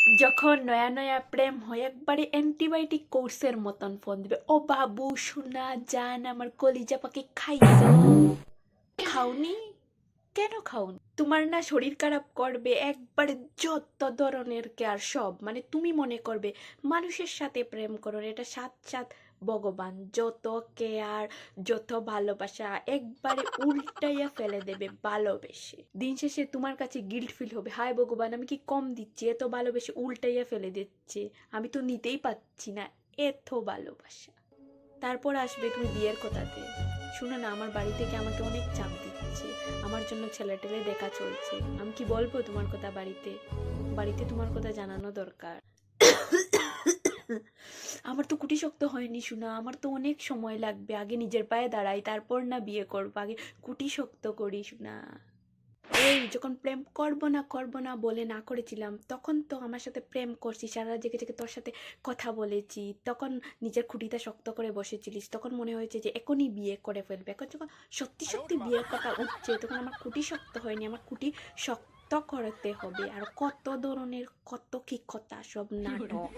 যখন নয়া নয়া প্রেম হয় একবারে অ্যান্টিবায়োটিক কোর্সের মতন ফোন দিবে, ও বাবু সোনা জান আমার কলিজা পাকে খাইছো? খাওনি? কেন খাওনি? তোমার না শরীর খারাপ করবে একবারে যত ধরনের কেয়ার সব, মানে তুমি মনে করবে মানুষের সাথে প্রেম করো, এটা সাত সাত ভগবান, যত কেয়ার যত ভালোবাসা একবারে উল্টাইয়া ফেলে দেবে ভালোবেসে। দিন শেষে তোমার কাছে গিল্ট ফিল হবে, হায় ভগবান আমি কি কম দিচ্ছি, এত ভালোবেসে উল্টাইয়া ফেলে দিচ্ছে, আমি তো নিতেই পাচ্ছি না এত ভালোবাসা। তারপর আসবে তুমি বিয়ের কথাতে, শুনে না আমার বাড়ি থেকে আমাকে অনেক চাপ দিচ্ছে, আমার জন্য ছেলে টেলে দেখা চলছে, আমি কি বলবো তোমার কথা বাড়িতে? বাড়িতে তোমার কথা জানানো দরকার। আমার তো কুটি শক্ত হয়নি শোনা, আমার তো অনেক সময় লাগবে, আগে নিজের পায়ে দাঁড়াই তারপর না বিয়ে করবো, আগে কুটি শক্ত করি শোনা। এই যখন প্রেম করব না বলে না করেছিলাম, তখন তো আমার সাথে প্রেম করছিস, সারা রাত জেগে জেগে তোর সাথে কথা বলেছি, তখন নিজের খুঁটিটা শক্ত করে বসেছিলিস, তখন মনে হয়েছে যে এখনই বিয়ে করে ফেলবে। এখন যখন সত্যি সত্যি বিয়ের কথা উঠছে তখন আমার খুঁটি শক্ত হয়নি, আমার খুঁটি শক্ত করতে হবে। আর কত ধরনের কত কি কথা সব নাটক।